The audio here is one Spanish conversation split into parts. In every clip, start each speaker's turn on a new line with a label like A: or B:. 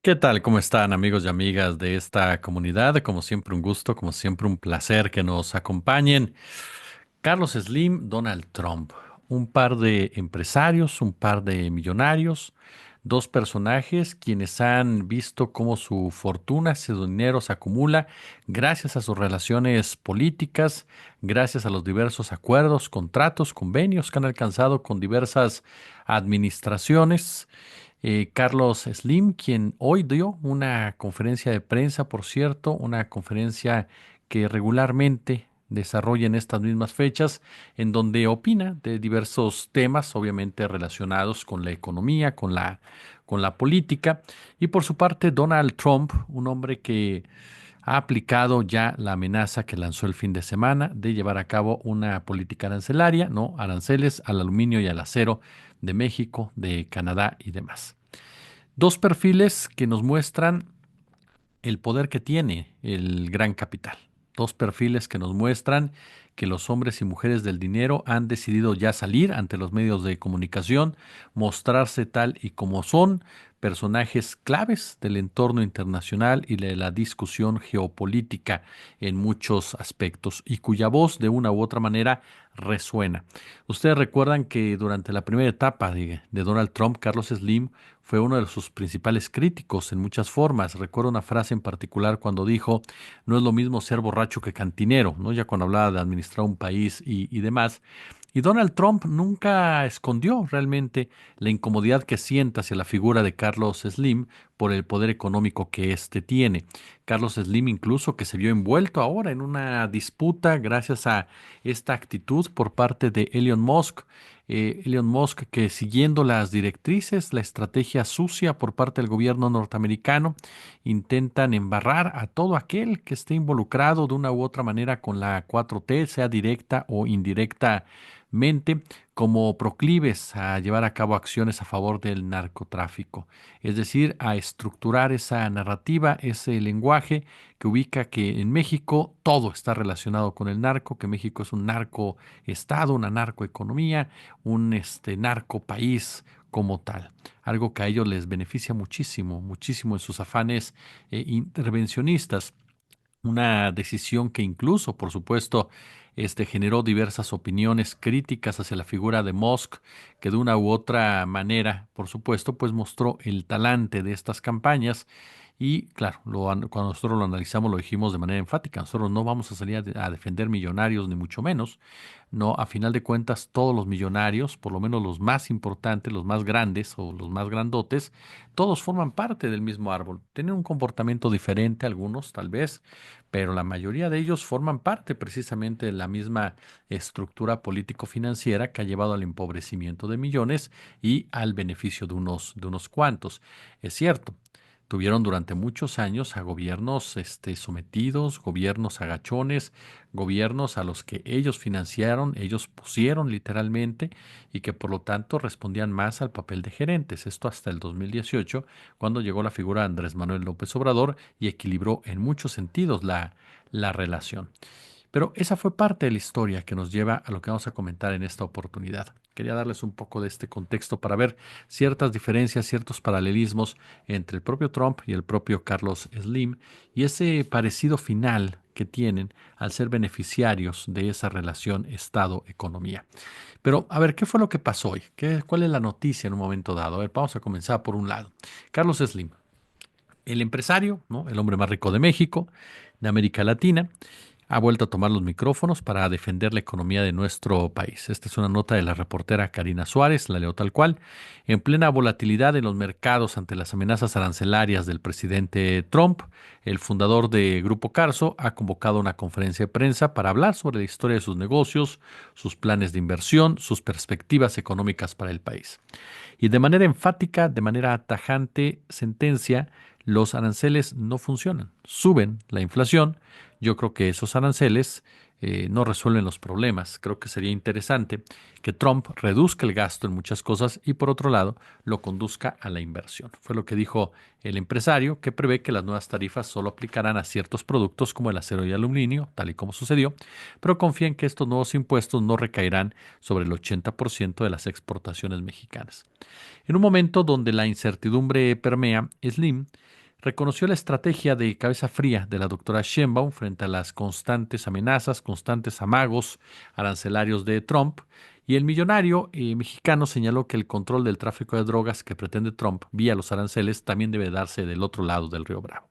A: ¿Qué tal? ¿Cómo están amigos y amigas de esta comunidad? Como siempre un gusto, como siempre un placer que nos acompañen. Carlos Slim, Donald Trump, un par de empresarios, un par de millonarios, dos personajes quienes han visto cómo su fortuna, su dinero se acumula gracias a sus relaciones políticas, gracias a los diversos acuerdos, contratos, convenios que han alcanzado con diversas administraciones. Carlos Slim, quien hoy dio una conferencia de prensa, por cierto, una conferencia que regularmente desarrolla en estas mismas fechas, en donde opina de diversos temas, obviamente relacionados con la economía, con la política. Y por su parte, Donald Trump, un hombre que ha aplicado ya la amenaza que lanzó el fin de semana de llevar a cabo una política arancelaria, ¿no? Aranceles al aluminio y al acero de México, de Canadá y demás. Dos perfiles que nos muestran el poder que tiene el gran capital. Dos perfiles que nos muestran que los hombres y mujeres del dinero han decidido ya salir ante los medios de comunicación, mostrarse tal y como son, personajes claves del entorno internacional y de la discusión geopolítica en muchos aspectos y cuya voz de una u otra manera resuena. Ustedes recuerdan que durante la primera etapa de Donald Trump, Carlos Slim fue uno de sus principales críticos en muchas formas. Recuerdo una frase en particular cuando dijo, no es lo mismo ser borracho que cantinero, ¿no? Ya cuando hablaba de administrar un país y demás. Y Donald Trump nunca escondió realmente la incomodidad que siente hacia la figura de Carlos Slim por el poder económico que éste tiene. Carlos Slim incluso que se vio envuelto ahora en una disputa gracias a esta actitud por parte de Elon Musk. Elon Musk que siguiendo las directrices, la estrategia sucia por parte del gobierno norteamericano, intentan embarrar a todo aquel que esté involucrado de una u otra manera con la 4T, sea directa o indirectamente, como proclives a llevar a cabo acciones a favor del narcotráfico. Es decir, a estructurar esa narrativa, ese lenguaje que ubica que en México todo está relacionado con el narco, que México es un narco estado, una narcoeconomía, un narco país como tal. Algo que a ellos les beneficia muchísimo, muchísimo en sus afanes intervencionistas. Una decisión que incluso, por supuesto, generó diversas opiniones críticas hacia la figura de Musk, que de una u otra manera, por supuesto, pues mostró el talante de estas campañas. Y claro, cuando nosotros lo analizamos lo dijimos de manera enfática, nosotros no vamos a salir a defender millonarios, ni mucho menos. No, a final de cuentas, todos los millonarios, por lo menos los más importantes, los más grandes o los más grandotes, todos forman parte del mismo árbol. Tienen un comportamiento diferente, algunos tal vez, pero la mayoría de ellos forman parte precisamente de la misma estructura político-financiera que ha llevado al empobrecimiento de millones y al beneficio de unos cuantos. Es cierto. Tuvieron durante muchos años a gobiernos sometidos, gobiernos agachones, gobiernos a los que ellos financiaron, ellos pusieron literalmente y que por lo tanto respondían más al papel de gerentes. Esto hasta el 2018, cuando llegó la figura de Andrés Manuel López Obrador y equilibró en muchos sentidos la relación. Pero esa fue parte de la historia que nos lleva a lo que vamos a comentar en esta oportunidad. Quería darles un poco de este contexto para ver ciertas diferencias, ciertos paralelismos entre el propio Trump y el propio Carlos Slim y ese parecido final que tienen al ser beneficiarios de esa relación Estado-economía. Pero, a ver, ¿qué fue lo que pasó hoy? ¿Cuál es la noticia en un momento dado? A ver, vamos a comenzar por un lado. Carlos Slim, el empresario, ¿no? El hombre más rico de México, de América Latina, ha vuelto a tomar los micrófonos para defender la economía de nuestro país. Esta es una nota de la reportera Karina Suárez, la leo tal cual. En plena volatilidad en los mercados ante las amenazas arancelarias del presidente Trump, el fundador de Grupo Carso ha convocado una conferencia de prensa para hablar sobre la historia de sus negocios, sus planes de inversión, sus perspectivas económicas para el país. Y de manera enfática, de manera tajante, sentencia, los aranceles no funcionan, suben la inflación. Yo creo que esos aranceles no resuelven los problemas. Creo que sería interesante que Trump reduzca el gasto en muchas cosas y por otro lado lo conduzca a la inversión. Fue lo que dijo el empresario, que prevé que las nuevas tarifas solo aplicarán a ciertos productos como el acero y aluminio, tal y como sucedió, pero confía en que estos nuevos impuestos no recaerán sobre el 80% de las exportaciones mexicanas. En un momento donde la incertidumbre permea, Slim reconoció la estrategia de cabeza fría de la doctora Sheinbaum frente a las constantes amenazas, constantes amagos arancelarios de Trump, y el millonario mexicano señaló que el control del tráfico de drogas que pretende Trump vía los aranceles también debe darse del otro lado del río Bravo.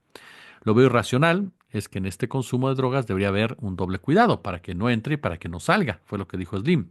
A: Lo veo irracional, es que en este consumo de drogas debería haber un doble cuidado para que no entre y para que no salga, fue lo que dijo Slim.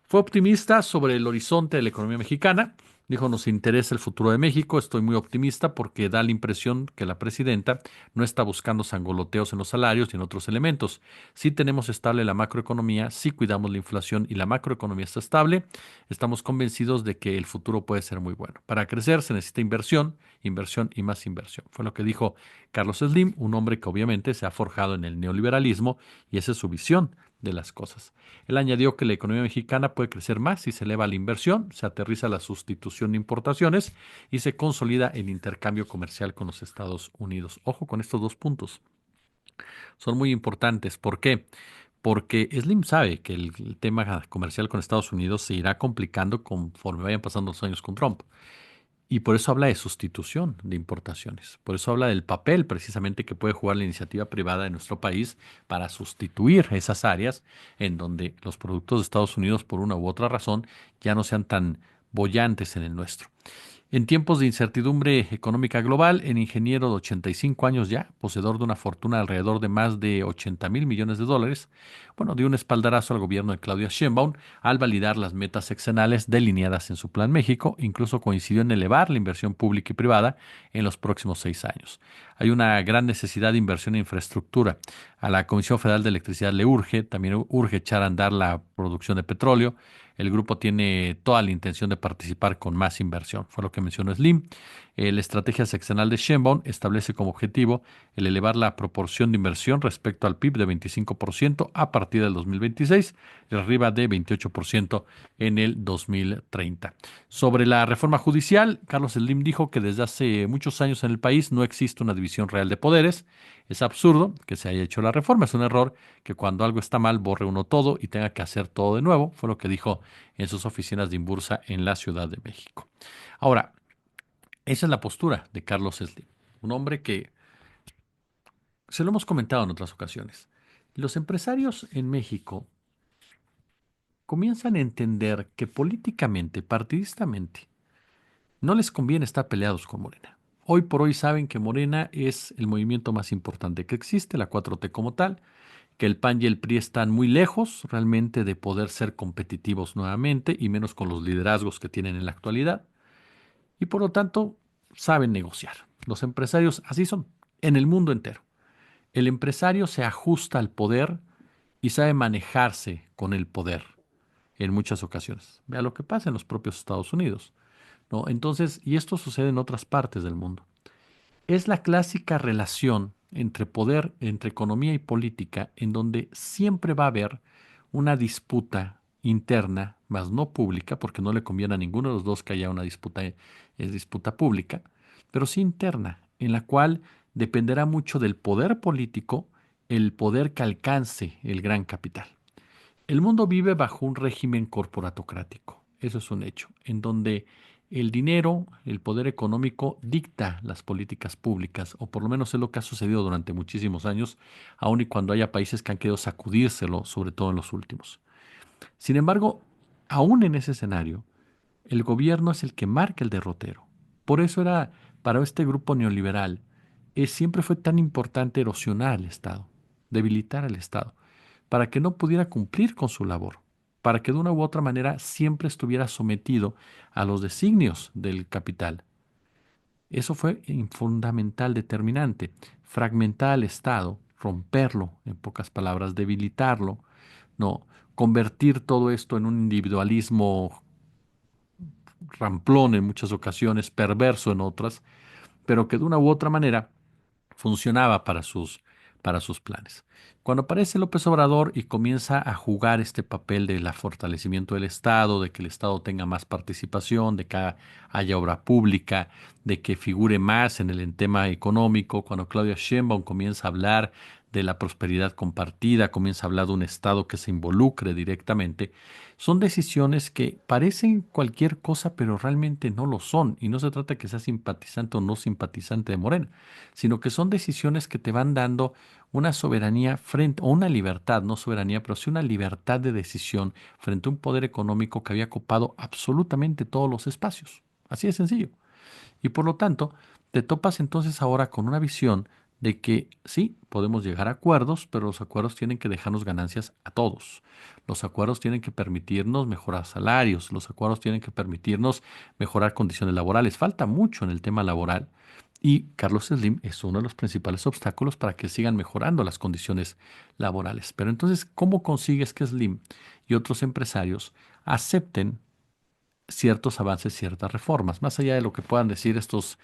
A: Fue optimista sobre el horizonte de la economía mexicana. Dijo, nos interesa el futuro de México. Estoy muy optimista porque da la impresión que la presidenta no está buscando sangoloteos en los salarios y en otros elementos. Si tenemos estable la macroeconomía, si cuidamos la inflación y la macroeconomía está estable, estamos convencidos de que el futuro puede ser muy bueno. Para crecer se necesita inversión, inversión y más inversión. Fue lo que dijo Carlos Slim, un hombre que obviamente se ha forjado en el neoliberalismo y esa es su visión de las cosas. Él añadió que la economía mexicana puede crecer más si se eleva la inversión, se aterriza la sustitución de importaciones y se consolida el intercambio comercial con los Estados Unidos. Ojo con estos dos puntos. Son muy importantes. ¿Por qué? Porque Slim sabe que el tema comercial con Estados Unidos se irá complicando conforme vayan pasando los años con Trump. Y por eso habla de sustitución de importaciones. Por eso habla del papel precisamente que puede jugar la iniciativa privada de nuestro país para sustituir esas áreas en donde los productos de Estados Unidos, por una u otra razón, ya no sean tan bollantes en el nuestro. En tiempos de incertidumbre económica global, el ingeniero de 85 años ya, poseedor de una fortuna de alrededor de más de 80.000 millones de dólares, bueno, dio un espaldarazo al gobierno de Claudia Sheinbaum al validar las metas sexenales delineadas en su Plan México, incluso coincidió en elevar la inversión pública y privada en los próximos 6 años. Hay una gran necesidad de inversión en infraestructura. A la Comisión Federal de Electricidad le urge, también urge echar a andar la producción de petróleo. El grupo tiene toda la intención de participar con más inversión, fue lo que mencionó Slim. La estrategia sexenal de Sheinbaum establece como objetivo el elevar la proporción de inversión respecto al PIB de 25% a partir del 2026 y arriba de 28% en el 2030. Sobre la reforma judicial, Carlos Slim dijo que desde hace muchos años en el país no existe una división real de poderes. Es absurdo que se haya hecho la reforma, es un error que cuando algo está mal borre uno todo y tenga que hacer todo de nuevo, fue lo que dijo en sus oficinas de Imbursa en la Ciudad de México. Ahora, esa es la postura de Carlos Slim, un hombre que se lo hemos comentado en otras ocasiones. Los empresarios en México comienzan a entender que políticamente, partidistamente, no les conviene estar peleados con Morena. Hoy por hoy saben que Morena es el movimiento más importante que existe, la 4T como tal, que el PAN y el PRI están muy lejos realmente de poder ser competitivos nuevamente y menos con los liderazgos que tienen en la actualidad y por lo tanto saben negociar. Los empresarios así son en el mundo entero. El empresario se ajusta al poder y sabe manejarse con el poder en muchas ocasiones. Vea lo que pasa en los propios Estados Unidos, ¿no? Entonces, y esto sucede en otras partes del mundo. Es la clásica relación entre poder, entre economía y política, en donde siempre va a haber una disputa interna, más no pública, porque no le conviene a ninguno de los dos que haya una disputa, disputa pública, pero sí interna, en la cual dependerá mucho del poder político, el poder que alcance el gran capital. El mundo vive bajo un régimen corporatocrático, eso es un hecho, en donde el dinero, el poder económico dicta las políticas públicas, o por lo menos es lo que ha sucedido durante muchísimos años, aun y cuando haya países que han querido sacudírselo, sobre todo en los últimos. Sin embargo, aún en ese escenario, el gobierno es el que marca el derrotero. Por eso era, para este grupo neoliberal, siempre fue tan importante erosionar al Estado, debilitar al Estado para que no pudiera cumplir con su labor, para que de una u otra manera siempre estuviera sometido a los designios del capital. Eso fue fundamental, determinante. Fragmentar al Estado, romperlo, en pocas palabras, debilitarlo, no, convertir todo esto en un individualismo ramplón en muchas ocasiones, perverso en otras, pero que de una u otra manera funcionaba para sus planes. Cuando aparece López Obrador y comienza a jugar este papel del fortalecimiento del Estado, de que el Estado tenga más participación, de que haya obra pública, de que figure más en el tema económico, cuando Claudia Sheinbaum comienza a hablar de la prosperidad compartida, comienza a hablar de un Estado que se involucre directamente, son decisiones que parecen cualquier cosa, pero realmente no lo son. Y no se trata de que sea simpatizante o no simpatizante de Morena, sino que son decisiones que te van dando una soberanía frente, o una libertad, no soberanía, pero sí una libertad de decisión frente a un poder económico que había copado absolutamente todos los espacios. Así de sencillo. Y por lo tanto, te topas entonces ahora con una visión de que sí, podemos llegar a acuerdos, pero los acuerdos tienen que dejarnos ganancias a todos. Los acuerdos tienen que permitirnos mejorar salarios, los acuerdos tienen que permitirnos mejorar condiciones laborales. Falta mucho en el tema laboral y Carlos Slim es uno de los principales obstáculos para que sigan mejorando las condiciones laborales. Pero entonces, ¿cómo consigues que Slim y otros empresarios acepten ciertos avances, ciertas reformas, más allá de lo que puedan decir estos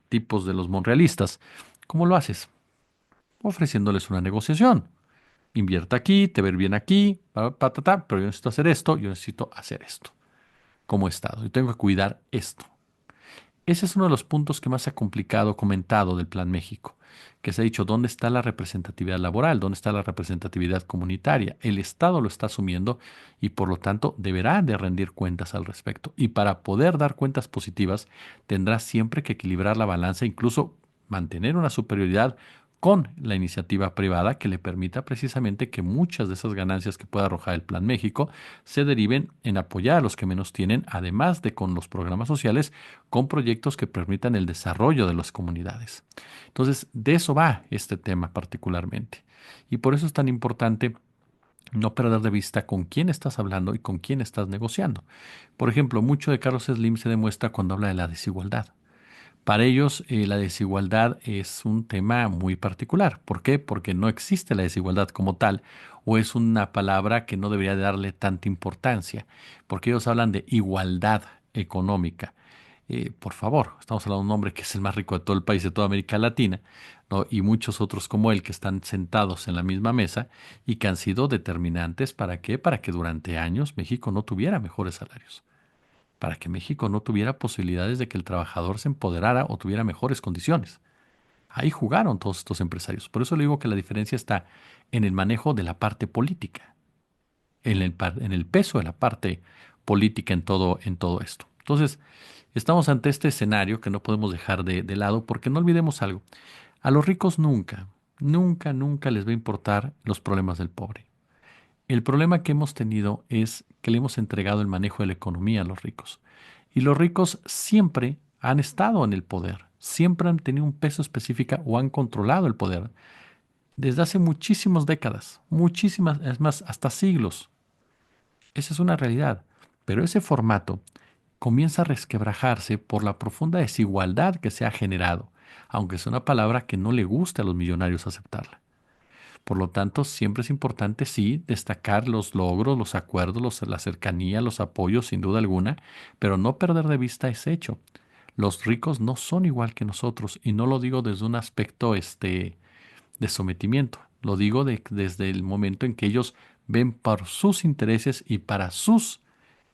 A: tipos de los monrealistas? ¿Cómo lo haces? Ofreciéndoles una negociación. Invierta aquí, te ver bien aquí, pero yo necesito hacer esto, yo necesito hacer esto como Estado. Yo tengo que cuidar esto. Ese es uno de los puntos que más se ha complicado, comentado del Plan México, que se ha dicho, ¿dónde está la representatividad laboral? ¿Dónde está la representatividad comunitaria? El Estado lo está asumiendo y por lo tanto deberá de rendir cuentas al respecto. Y para poder dar cuentas positivas, tendrá siempre que equilibrar la balanza, incluso mantener una superioridad con la iniciativa privada que le permita precisamente que muchas de esas ganancias que pueda arrojar el Plan México se deriven en apoyar a los que menos tienen, además de con los programas sociales con proyectos que permitan el desarrollo de las comunidades. Entonces, de eso va este tema particularmente. Y por eso es tan importante no perder de vista con quién estás hablando y con quién estás negociando. Por ejemplo, mucho de Carlos Slim se demuestra cuando habla de la desigualdad. Para ellos, la desigualdad es un tema muy particular. ¿Por qué? Porque no existe la desigualdad como tal, o es una palabra que no debería darle tanta importancia, porque ellos hablan de igualdad económica. Por favor, estamos hablando de un hombre que es el más rico de todo el país, de toda América Latina, ¿no? Y muchos otros como él que están sentados en la misma mesa y que han sido determinantes. ¿Para qué? Para que durante años México no tuviera mejores salarios, para que México no tuviera posibilidades de que el trabajador se empoderara o tuviera mejores condiciones. Ahí jugaron todos estos empresarios. Por eso le digo que la diferencia está en el manejo de la parte política, en el peso de la parte política en todo esto. Entonces, estamos ante este escenario que no podemos dejar de lado porque no olvidemos algo. A los ricos nunca, nunca, nunca les va a importar los problemas del pobre. El problema que hemos tenido es que le hemos entregado el manejo de la economía a los ricos. Y los ricos siempre han estado en el poder, siempre han tenido un peso específico o han controlado el poder desde hace muchísimas décadas, muchísimas, es más, hasta siglos. Esa es una realidad. Pero ese formato comienza a resquebrajarse por la profunda desigualdad que se ha generado, aunque es una palabra que no le gusta a los millonarios aceptarla. Por lo tanto, siempre es importante, sí, destacar los logros, los acuerdos, la cercanía, los apoyos, sin duda alguna, pero no perder de vista ese hecho. Los ricos no son igual que nosotros, y no lo digo desde un aspecto de sometimiento, lo digo desde el momento en que ellos ven por sus intereses y para sus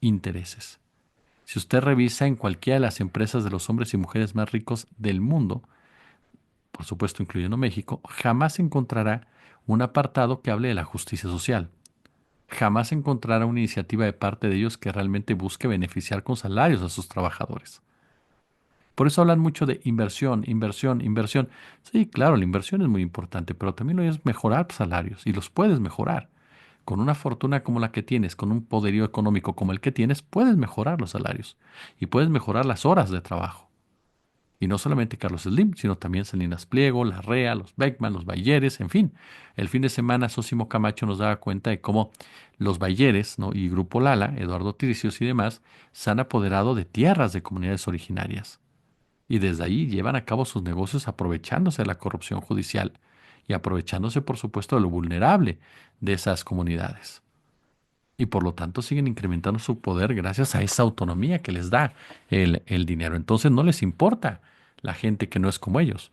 A: intereses. Si usted revisa en cualquiera de las empresas de los hombres y mujeres más ricos del mundo, por supuesto incluyendo México, jamás encontrará un apartado que hable de la justicia social. Jamás encontrará una iniciativa de parte de ellos que realmente busque beneficiar con salarios a sus trabajadores. Por eso hablan mucho de inversión, inversión, inversión. Sí, claro, la inversión es muy importante, pero también lo es mejorar salarios y los puedes mejorar. Con una fortuna como la que tienes, con un poderío económico como el que tienes, puedes mejorar los salarios y puedes mejorar las horas de trabajo. Y no solamente Carlos Slim, sino también Salinas Pliego, Larrea, los Beckman, los Bayeres, en fin. El fin de semana Sósimo Camacho nos daba cuenta de cómo los Bayeres, ¿no? Y Grupo Lala, Eduardo Tiricios y demás, se han apoderado de tierras de comunidades originarias. Y desde ahí llevan a cabo sus negocios aprovechándose de la corrupción judicial y aprovechándose, por supuesto, de lo vulnerable de esas comunidades. Y por lo tanto siguen incrementando su poder gracias a esa autonomía que les da el dinero. Entonces no les importa la gente que no es como ellos.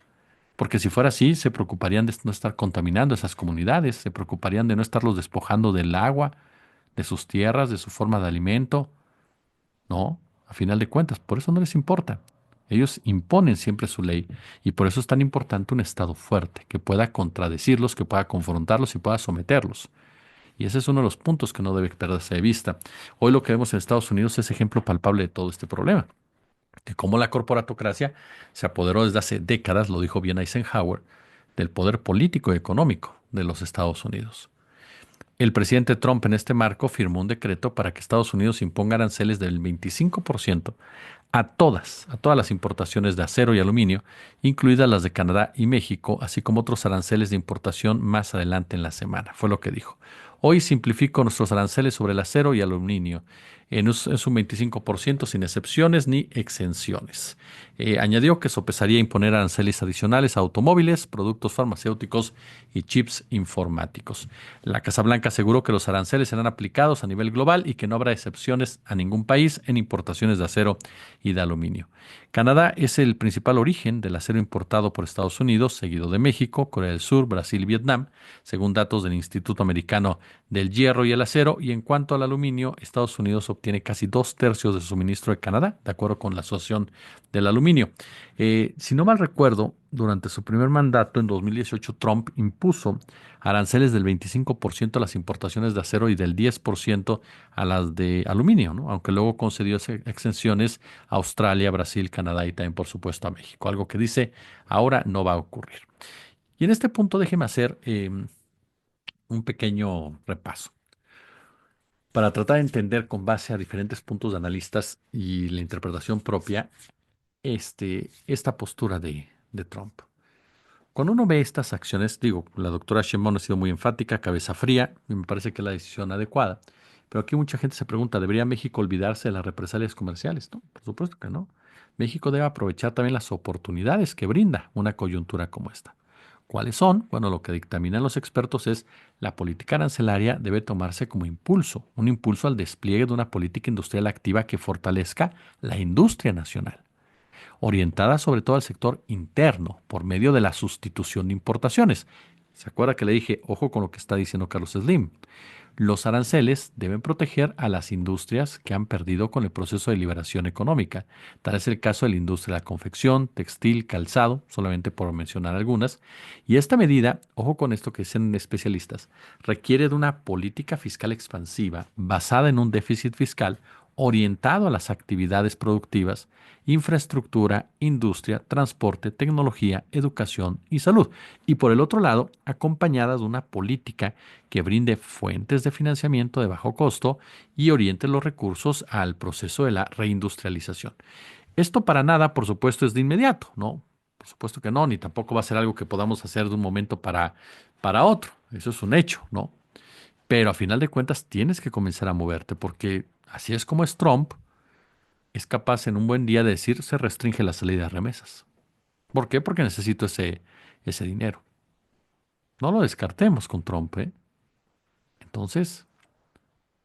A: Porque si fuera así, se preocuparían de no estar contaminando esas comunidades, se preocuparían de no estarlos despojando del agua, de sus tierras, de su forma de alimento. No, a final de cuentas, por eso no les importa. Ellos imponen siempre su ley y por eso es tan importante un Estado fuerte, que pueda contradecirlos, que pueda confrontarlos y pueda someterlos. Y ese es uno de los puntos que no debe perderse de vista. Hoy lo que vemos en Estados Unidos es ejemplo palpable de todo este problema, de cómo la corporatocracia se apoderó desde hace décadas, lo dijo bien Eisenhower, del poder político y económico de los Estados Unidos. El presidente Trump en este marco firmó un decreto para que Estados Unidos imponga aranceles del 25% a todas las importaciones de acero y aluminio, incluidas las de Canadá y México, así como otros aranceles de importación más adelante en la semana, fue lo que dijo. Hoy simplifico nuestros aranceles sobre el acero y aluminio. Es un 25% sin excepciones ni exenciones. Añadió que sopesaría imponer aranceles adicionales a automóviles, productos farmacéuticos y chips informáticos. La Casa Blanca aseguró que los aranceles serán aplicados a nivel global y que no habrá excepciones a ningún país en importaciones de acero y de aluminio. Canadá es el principal origen del acero importado por Estados Unidos, seguido de México, Corea del Sur, Brasil y Vietnam, según datos del Instituto Americano del Hierro y el Acero. Y en cuanto al aluminio, Estados Unidos obtiene casi dos tercios de su suministro de Canadá, de acuerdo con la Asociación del Aluminio. Si no mal recuerdo, durante su primer mandato en 2018, Trump impuso aranceles del 25% a las importaciones de acero y del 10% a las de aluminio, ¿no? Aunque luego concedió exenciones a Australia, Brasil, Canadá y también, por supuesto, a México, algo que dice ahora no va a ocurrir. Y en este punto déjeme hacer un pequeño repaso para tratar de entender con base a diferentes puntos de analistas y la interpretación propia esta postura de Trump. Cuando uno ve estas acciones, digo, la doctora Sheinbaum ha sido muy enfática, cabeza fría, y me parece que es la decisión adecuada. Pero aquí mucha gente se pregunta, ¿debería México olvidarse de las represalias comerciales? No, por supuesto que no. México debe aprovechar también las oportunidades que brinda una coyuntura como esta. ¿Cuáles son? Bueno, lo que dictaminan los expertos es la política arancelaria debe tomarse como impulso, un impulso al despliegue de una política industrial activa que fortalezca la industria nacional orientada sobre todo al sector interno por medio de la sustitución de importaciones. ¿Se acuerda que le dije, ojo con lo que está diciendo Carlos Slim? Los aranceles deben proteger a las industrias que han perdido con el proceso de liberación económica. Tal es el caso de la industria de la confección, textil, calzado, solamente por mencionar algunas. Y esta medida, ojo con esto que dicen especialistas, requiere de una política fiscal expansiva basada en un déficit fiscal orientado a las actividades productivas, infraestructura, industria, transporte, tecnología, educación y salud. Y por el otro lado, acompañada de una política que brinde fuentes de financiamiento de bajo costo y oriente los recursos al proceso de la reindustrialización. Esto para nada, por supuesto, es de inmediato, ¿no? Por supuesto que no, ni tampoco va a ser algo que podamos hacer de un momento para otro. Eso es un hecho, ¿no? Pero a final de cuentas tienes que comenzar a moverte porque así es como es Trump, es capaz en un buen día de decir se restringe la salida de remesas. ¿Por qué? Porque necesito ese dinero. No lo descartemos con Trump, ¿eh? Entonces,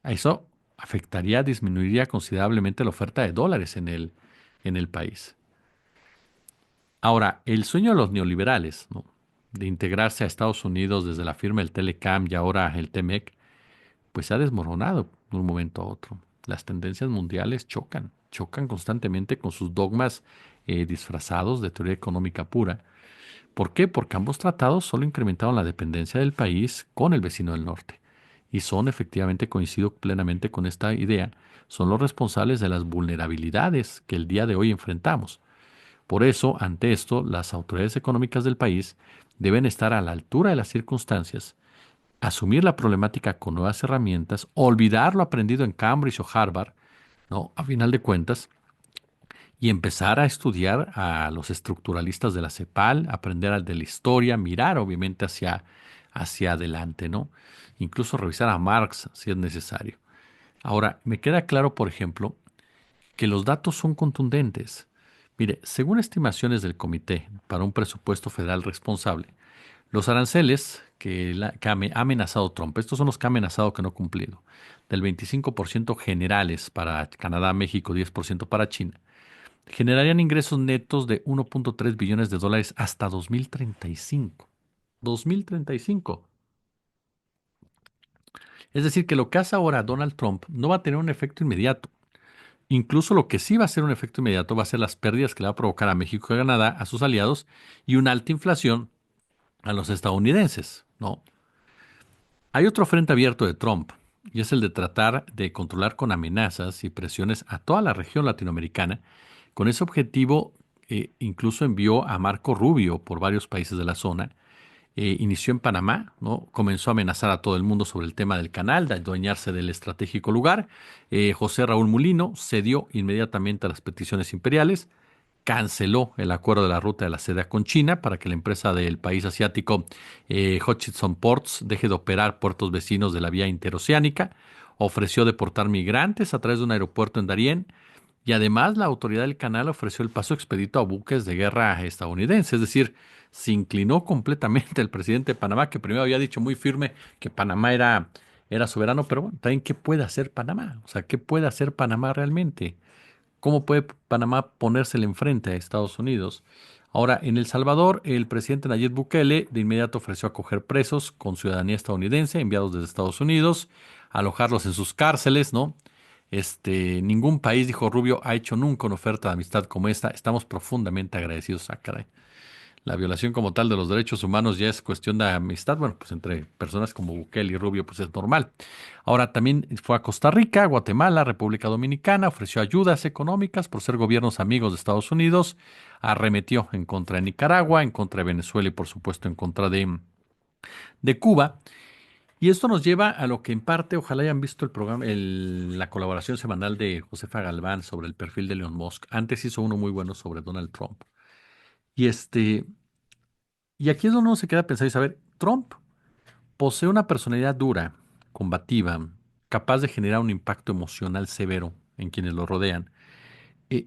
A: a eso afectaría, disminuiría considerablemente la oferta de dólares en el país. Ahora, el sueño de los neoliberales, ¿no? De integrarse a Estados Unidos desde la firma del Telecam y ahora el TEMEC, pues se ha desmoronado de un momento a otro. Las tendencias mundiales chocan constantemente con sus dogmas disfrazados de teoría económica pura. ¿Por qué? Porque ambos tratados solo incrementaron la dependencia del país con el vecino del norte. Y son, efectivamente, coincido plenamente con esta idea, son los responsables de las vulnerabilidades que el día de hoy enfrentamos. Por eso, ante esto, las autoridades económicas del país deben estar a la altura de las circunstancias, asumir la problemática con nuevas herramientas, olvidar lo aprendido en Cambridge o Harvard, ¿no? A final de cuentas, y empezar a estudiar a los estructuralistas de la CEPAL, aprender de la historia, mirar obviamente hacia adelante, ¿no? Incluso revisar a Marx si es necesario. Ahora, me queda claro, por ejemplo, que los datos son contundentes. Mire, según estimaciones del Comité para un Presupuesto Federal Responsable, los aranceles que ha amenazado Trump, estos son los que ha amenazado que no ha cumplido, del 25% generales para Canadá, México, 10% para China, generarían ingresos netos de 1.3 billones de dólares hasta 2035. 2035. Es decir, que lo que hace ahora Donald Trump no va a tener un efecto inmediato. Incluso lo que sí va a ser un efecto inmediato va a ser las pérdidas que le va a provocar a México y a Canadá, a sus aliados, y una alta inflación a los estadounidenses, ¿no? Hay otro frente abierto de Trump, y es el de tratar de controlar con amenazas y presiones a toda la región latinoamericana. Con ese objetivo, incluso envió a Marco Rubio por varios países de la zona. Inició en Panamá, ¿no? Comenzó a amenazar a todo el mundo sobre el tema del canal, de adueñarse del estratégico lugar. José Raúl Mulino cedió inmediatamente a las peticiones imperiales, canceló el acuerdo de la ruta de la seda con China para que la empresa del país asiático Hutchison Ports deje de operar puertos vecinos de la vía interoceánica, ofreció deportar migrantes a través de un aeropuerto en Darién y además la autoridad del canal ofreció el paso expedito a buques de guerra estadounidenses, es decir, se inclinó completamente el presidente de Panamá, que primero había dicho muy firme que Panamá era soberano, pero bueno, también ¿qué puede hacer Panamá? O sea, ¿qué puede hacer Panamá realmente? ¿Cómo puede Panamá ponérsele enfrente a Estados Unidos? Ahora, en El Salvador, el presidente Nayib Bukele de inmediato ofreció acoger presos con ciudadanía estadounidense enviados desde Estados Unidos, alojarlos en sus cárceles, ¿no? Ningún país, dijo Rubio, ha hecho nunca una oferta de amistad como esta. Estamos profundamente agradecidos. Ah, caray. La violación como tal de los derechos humanos ya es cuestión de amistad. Bueno, pues entre personas como Bukele y Rubio, pues es normal. Ahora también fue a Costa Rica, Guatemala, República Dominicana, ofreció ayudas económicas por ser gobiernos amigos de Estados Unidos, arremetió en contra de Nicaragua, en contra de Venezuela y por supuesto en contra de Cuba. Y esto nos lleva a lo que en parte, ojalá hayan visto el programa, la colaboración semanal de Josefa Galván sobre el perfil de Elon Musk. Antes hizo uno muy bueno sobre Donald Trump. Y y aquí es donde uno se queda pensando y saber, Trump posee una personalidad dura, combativa, capaz de generar un impacto emocional severo en quienes lo rodean.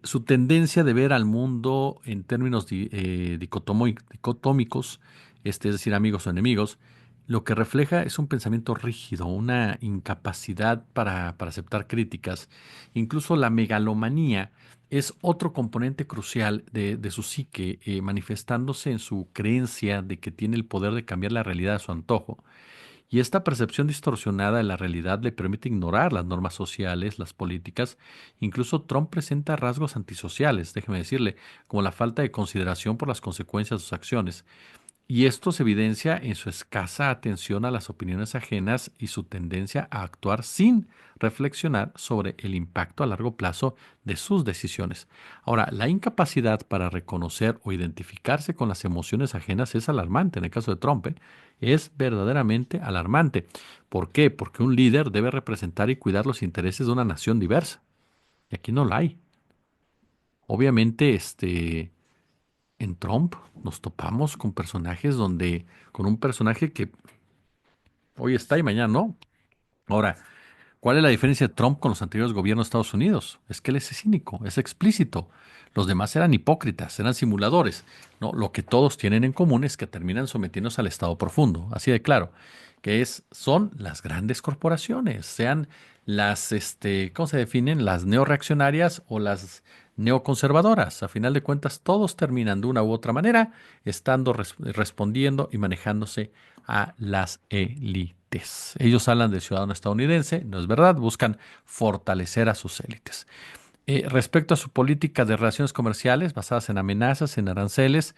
A: Su tendencia de ver al mundo en términos dicotómicos, es decir, amigos o enemigos, lo que refleja es un pensamiento rígido, una incapacidad para aceptar críticas. Incluso la megalomanía es otro componente crucial de su psique, manifestándose en su creencia de que tiene el poder de cambiar la realidad a su antojo. Y esta percepción distorsionada de la realidad le permite ignorar las normas sociales, las políticas. Incluso Trump presenta rasgos antisociales, déjeme decirle, como la falta de consideración por las consecuencias de sus acciones. Y esto se evidencia en su escasa atención a las opiniones ajenas y su tendencia a actuar sin reflexionar sobre el impacto a largo plazo de sus decisiones. Ahora, la incapacidad para reconocer o identificarse con las emociones ajenas es alarmante en el caso de Trump, ¿eh? Es verdaderamente alarmante. ¿Por qué? Porque un líder debe representar y cuidar los intereses de una nación diversa. Y aquí no la hay. Obviamente, en Trump nos topamos con personajes con un personaje que hoy está y mañana no. Ahora, ¿cuál es la diferencia de Trump con los anteriores gobiernos de Estados Unidos? Es que él es cínico, es explícito. Los demás eran hipócritas, eran simuladores. No, lo que todos tienen en común es que terminan sometiéndose al Estado profundo, así de claro, son las grandes corporaciones, sean ¿cómo se definen? Las neoreaccionarias o las neoconservadoras. A final de cuentas, todos terminan de una u otra manera estando respondiendo y manejándose a las élites. Ellos hablan del ciudadano estadounidense, no es verdad, buscan fortalecer a sus élites. Respecto a su política de relaciones comerciales basadas en amenazas, en aranceles,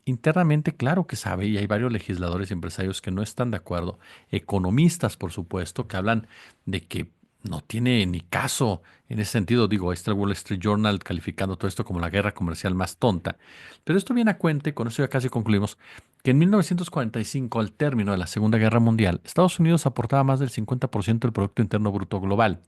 A: internamente claro que sabe, y hay varios legisladores y empresarios que no están de acuerdo, economistas, por supuesto, que hablan de que no tiene ni caso en ese sentido. Digo, ahí está el Wall Street Journal calificando todo esto como la guerra comercial más tonta. Pero esto viene a cuenta, y con eso ya casi concluimos, que en 1945, al término de la Segunda Guerra Mundial, Estados Unidos aportaba más del 50% del Producto Interno Bruto global.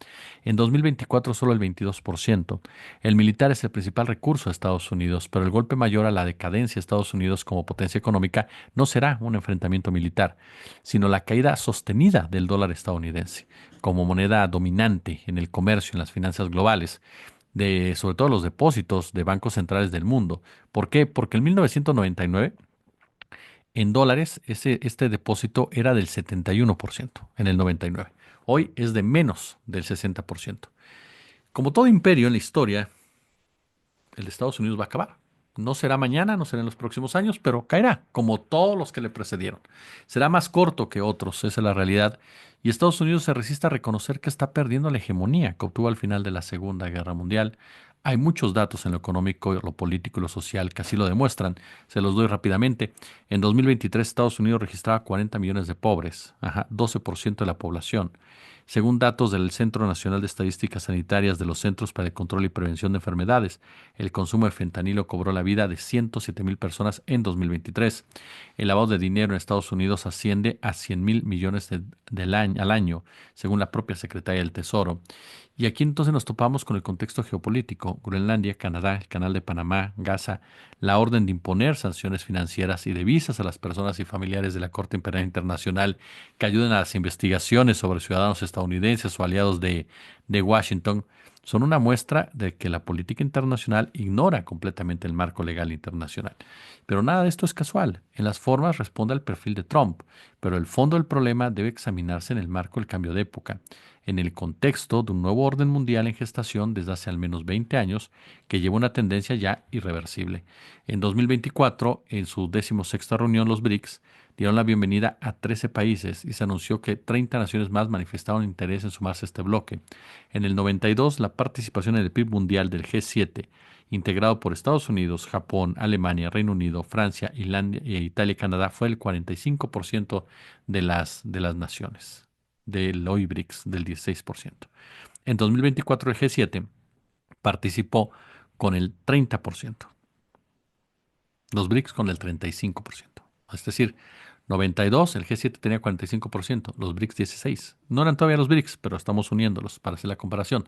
A: En 2024 solo el 22%. El militar es el principal recurso de Estados Unidos, pero el golpe mayor a la decadencia de Estados Unidos como potencia económica no será un enfrentamiento militar, sino la caída sostenida del dólar estadounidense como moneda dominante en el comercio, en las finanzas globales, sobre todo los depósitos de bancos centrales del mundo. ¿Por qué? Porque en 1999 en dólares, este depósito era del 71% en el 99. Hoy es de menos del 60%. Como todo imperio en la historia, el de Estados Unidos va a acabar. No será mañana, no será en los próximos años, pero caerá, como todos los que le precedieron. Será más corto que otros, esa es la realidad. Y Estados Unidos se resiste a reconocer que está perdiendo la hegemonía que obtuvo al final de la Segunda Guerra Mundial. Hay muchos datos en lo económico, lo político y lo social que así lo demuestran. Se los doy rápidamente. En 2023, Estados Unidos registraba 40 millones de pobres, ajá, 12% de la población. Según datos del Centro Nacional de Estadísticas Sanitarias de los Centros para el Control y Prevención de Enfermedades, el consumo de fentanilo cobró la vida de 107.000 personas en 2023. El lavado de dinero en Estados Unidos asciende a 100.000 millones al año, según la propia Secretaría del Tesoro. Y aquí entonces nos topamos con el contexto geopolítico: Groenlandia, Canadá, el Canal de Panamá, Gaza, la orden de imponer sanciones financieras y de visas a las personas y familiares de la Corte Penal Internacional que ayuden a las investigaciones sobre ciudadanos estadounidenses o aliados de Washington, son una muestra de que la política internacional ignora completamente el marco legal internacional. Pero nada de esto es casual. En las formas responde al perfil de Trump, pero el fondo del problema debe examinarse en el marco del cambio de época, en el contexto de un nuevo orden mundial en gestación desde hace al menos 20 años que lleva una tendencia ya irreversible. En 2024, en su 16ª reunión, los BRICS dieron la bienvenida a 13 países y se anunció que 30 naciones más manifestaron interés en sumarse a este bloque. En el 92, la participación en el PIB mundial del G7, integrado por Estados Unidos, Japón, Alemania, Reino Unido, Francia, Italia y Canadá, fue el 45% de las naciones del hoy BRICS, del 16%. En 2024, el G7 participó con el 30%, los BRICS con el 35%. Es decir, 92, el G7 tenía 45%, los BRICS 16. No eran todavía los BRICS, pero estamos uniéndolos para hacer la comparación.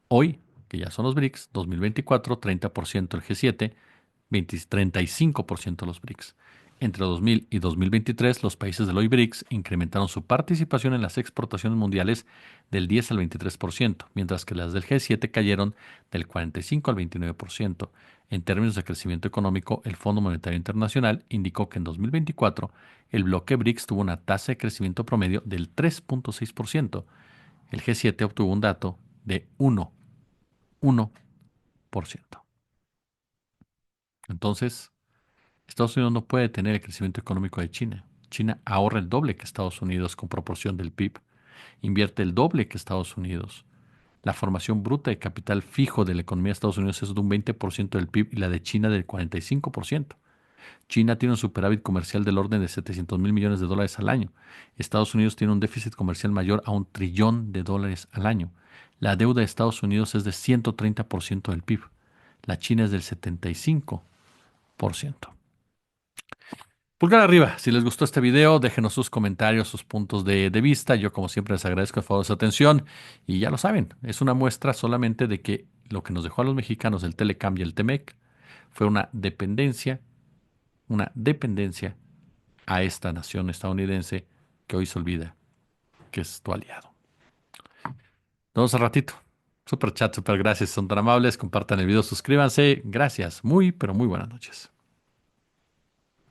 A: Hoy, que ya son los BRICS, 2024, 30% el G7, 35% los BRICS. Entre 2000 y 2023, los países del hoy BRICS incrementaron su participación en las exportaciones mundiales del 10 al 23%, mientras que las del G7 cayeron del 45 al 29%. En términos de crecimiento económico, el Fondo Monetario Internacional indicó que en 2024 el bloque BRICS tuvo una tasa de crecimiento promedio del 3.6%. El G7 obtuvo un dato de 1%. Entonces, Estados Unidos no puede tener el crecimiento económico de China. China ahorra el doble que Estados Unidos con proporción del PIB, invierte el doble que Estados Unidos. La formación bruta de capital fijo de la economía de Estados Unidos es de un 20% del PIB y la de China del 45%. China tiene un superávit comercial del orden de 700.000 millones de dólares al año. Estados Unidos tiene un déficit comercial mayor a $1 trillón al año. La deuda de Estados Unidos es de 130% del PIB. La China es del 75%. Pulgar arriba, si les gustó este video, déjenos sus comentarios, sus puntos de vista. Yo, como siempre, les agradezco a favor su atención. Y ya lo saben, es una muestra solamente de que lo que nos dejó a los mexicanos el Telecam y el Temec fue una dependencia a esta nación estadounidense que hoy se olvida que es tu aliado. Nos vemos al ratito. Super chat, super gracias, son tan amables. Compartan el video, suscríbanse. Gracias, muy, pero muy buenas noches.